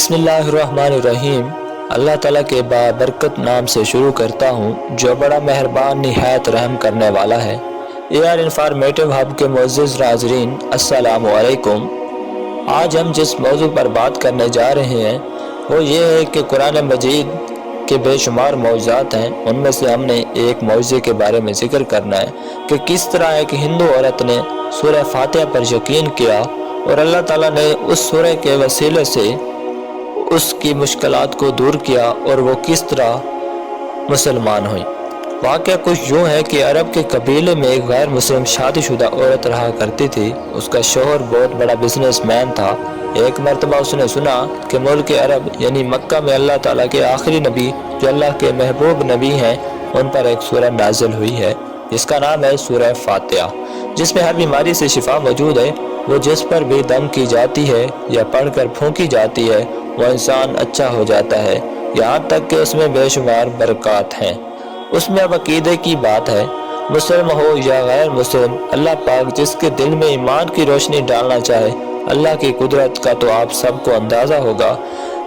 بسم اللہ الرحمن الرحیم۔ اللہ تعالیٰ کے بابرکت نام سے شروع کرتا ہوں جو بڑا مہربان نہایت رحم کرنے والا ہے۔ انفارمیٹو ہب کے معزز ناظرین، السلام علیکم۔ آج ہم جس موضوع پر بات کرنے جا رہے ہیں وہ یہ ہے کہ قرآن مجید کے بے شمار معجزات ہیں، ان میں سے ہم نے ایک معجزے کے بارے میں ذکر کرنا ہے کہ کس طرح ایک ہندو عورت نے سورہ فاتحہ پر یقین کیا اور اللہ تعالیٰ نے اس سورہ کے وسیلے سے اس کی مشکلات کو دور کیا اور وہ کس طرح مسلمان ہوئی۔ واقعہ کچھ یوں ہے کہ عرب کے قبیلے میں ایک غیر مسلم شادی شدہ عورت رہا کرتی تھی۔ اس کا شوہر بہت بڑا بزنس مین تھا۔ ایک مرتبہ اس نے سنا کہ ملک عرب یعنی مکہ میں اللہ تعالیٰ کے آخری نبی جو اللہ کے محبوب نبی ہیں ان پر ایک سورہ نازل ہوئی ہے جس کا نام ہے سورہ فاتحہ، جس میں ہر بیماری سے شفا موجود ہے۔ وہ جس پر بھی دم کی جاتی ہے یا پڑھ کر پھونکی جاتی ہے وہ انسان اچھا ہو جاتا ہے، یہاں تک کہ اس میں بے شمار برکات ہیں۔ اس میں اب عقیدے کی بات ہے، مسلم ہو یا غیر مسلم، اللہ پاک جس کے دل میں ایمان کی روشنی ڈالنا چاہے، اللہ کی قدرت کا تو آپ سب کو اندازہ ہوگا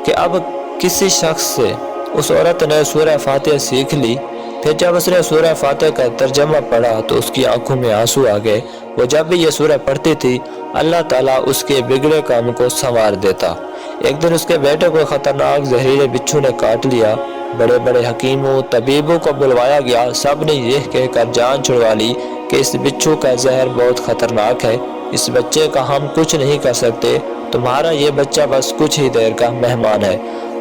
کہ اب کسی شخص سے اس عورت نے سورہ فاتحہ سیکھ لی، پھر جب اس نے سورہ فاتحہ کا ترجمہ پڑھا تو اس کی آنکھوں میں آنسو آ گئے۔ وہ جب بھی یہ سورہ پڑھتی تھی اللہ تعالیٰ اس کے بگڑے کام کو سنوار دیتا۔ ایک دن اس کے بیٹے کو خطرناک زہریلے بچھو نے کاٹ لیا۔ بڑے بڑے حکیموں طبیبوں کو بلوایا گیا، سب نے یہ کہہ کر جان چھڑوا لی کہ اس بچھو کا زہر بہت خطرناک ہے، اس بچے کا ہم کچھ نہیں کر سکتے، تمہارا یہ بچہ بس کچھ ہی دیر کا مہمان ہے۔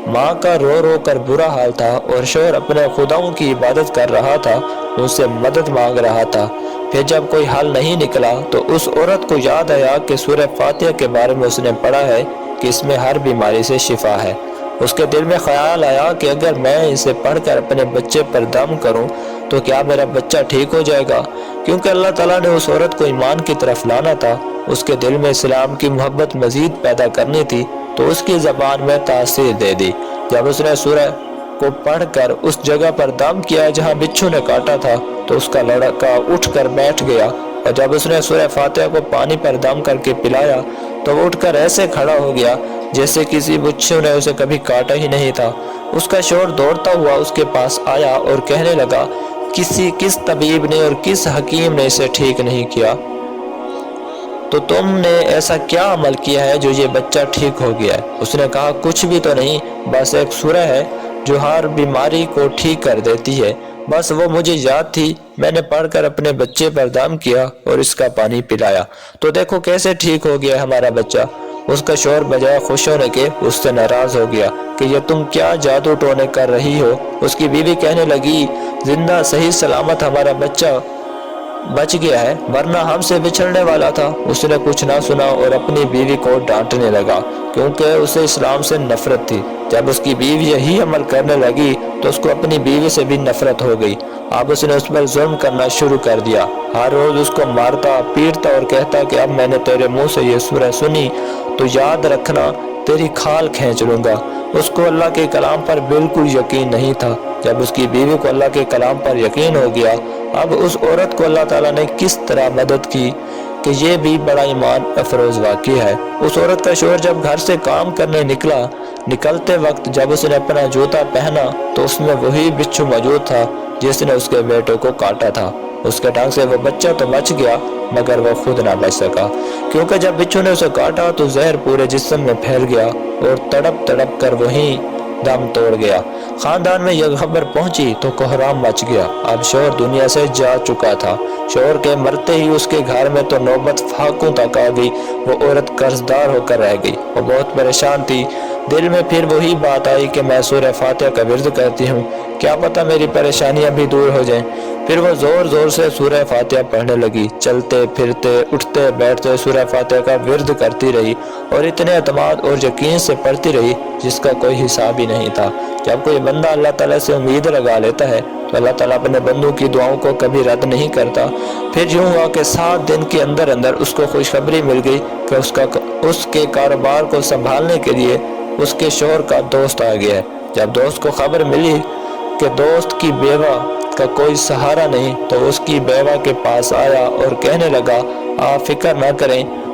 ماں کا رو رو کر برا حال تھا اور شوہر اپنے خداؤں کی عبادت کر رہا تھا، اس سے مدد مانگ رہا تھا۔ پھر جب کوئی حل نہیں نکلا تو اس عورت کو یاد آیا کہ سورہ فاتحہ کے بارے میں اس نے پڑھا ہے کہ اس میں ہر بیماری سے شفا ہے۔ اس کے دل میں خیال آیا کہ اگر میں اسے پڑھ کر اپنے بچے پر دم کروں تو کیا میرا بچہ ٹھیک ہو جائے گا؟ کیونکہ اللہ تعالیٰ نے اس عورت کو ایمان کی طرف لانا تھا، اس کے دل میں اسلام کی محبت مزید پیدا کرنی تھی تو اس کی زبان میں تاثیر دے دی۔ جب اس نے سورہ کو پڑھ کر اس جگہ پر دم کیا جہاں بچھو نے کاٹا تھا تو اس کا لڑکا اٹھ کر بیٹھ گیا، اور جب اس نے سورہ فاتحہ کو پانی پر دم کر کے پلایا تو وہ اٹھ کر ایسے کھڑا ہو گیا جیسے کسی بچھو نے اسے کبھی کاٹا ہی نہیں تھا۔ اس کا شوہر دوڑتا ہوا اس کے پاس آیا اور کہنے لگا، کس طبیب نے اور کس حکیم نے اسے ٹھیک نہیں کیا؟ تو تم نے ایسا کیا عمل کیا ہے جو یہ بچہ ٹھیک ہو گیا ہے؟ اس نے کہا، کچھ بھی تو نہیں، بس ایک سورہ ہے جو ہر بیماری کو ٹھیک کر دیتی ہے، بس وہ مجھے یاد تھی، میں نے پڑھ کر اپنے بچے پر دم کیا اور اس کا پانی پلایا، تو دیکھو کیسے ٹھیک ہو گیا ہمارا بچہ۔ اس کا شوہر بجائے خوش ہونے کے اس سے ناراض ہو گیا کہ یہ تم کیا جادو ٹونے کر رہی ہو۔ اس کی بیوی کہنے لگی، زندہ صحیح سلامت ہمارا بچہ بچ گیا ہے، ورنہ ہم سے بچھڑنے والا تھا۔ اس نے کچھ نہ سنا اور اپنی بیوی کو ڈانٹنے لگا کیونکہ اسے اسلام سے نفرت تھی۔ جب اس کی بیوی یہی عمل کرنے لگی تو اس کو اپنی بیوی سے بھی نفرت ہو گئی۔ اب اس نے اس پر ظلم کرنا شروع کر دیا، ہر روز اس کو مارتا پیٹتا اور کہتا کہ اب میں نے تیرے منہ سے یہ سورہ سنی تو یاد رکھنا تیری کھال کھینچ لوں گا۔ اس کو اللہ کے کلام پر بالکل یقین نہیں تھا۔ جب اس کی بیوی کو اللہ کے کلام پر یقین ہو گیا، اب اس عورت کو اللہ تعالیٰ نے کس طرح مدد کی کہ یہ بھی بڑا ایمان افروز واقعہ ہے۔ اس عورت کا شوہر جب گھر سے کام کرنے نکلتے وقت جب اس نے اپنا جوتا پہنا تو اس میں وہی بچھو موجود تھا جس نے اس کے بیٹے کو کاٹا تھا۔ اس کے ڈنگ سے وہ بچہ تو بچ گیا مگر وہ خود نہ بچ سکا، کیونکہ جب بچھو نے اسے کاٹا تو زہر پورے جسم میں پھیل گیا اور تڑپ تڑپ کر وہیں دم توڑ گیا۔ خاندان میں یہ خبر پہنچی تو کوہرام مچ گیا۔ اب شوہر دنیا سے جا چکا تھا۔ شوہر کے مرتے ہی اس کے گھر میں تو نوبت فاقوں تک آ گئی۔ وہ عورت قرضدار ہو کر رہ گئی، وہ بہت پریشان تھی۔ دل میں پھر وہی بات آئی کہ میں سورہ فاتحہ کا ورد کرتی ہوں، کیا پتہ میری پریشانیاں بھی دور ہو جائیں۔ پھر وہ زور زور سے سورہ فاتحہ پڑھنے لگی، چلتے پھرتے اٹھتے بیٹھتے سورہ فاتحہ کا ورد کرتی رہی اور اتنے اعتماد اور یقین سے پڑھتی رہی جس کا کوئی حساب ہی نہیں تھا۔ جب کوئی بندہ اللہ تعالیٰ سے امید لگا لیتا ہے تو اللہ تعالیٰ اپنے بندوں کی دعاؤں کو کبھی رد نہیں کرتا۔ پھر یوں ہوا کہ 7 دن کے اندر اس کو خوشخبری مل گئی کہ اس کے کاروبار کو سنبھالنے کے لیے اس کے شوہر کا دوست آ گیا ہے۔ جب دوست کو خبر ملی کہ دوست کی بیوہ کا کوئی سہارا نہیں تو اس کی بیوہ کے پاس آیا اور کہنے لگا، آپ فکر نہ کریں،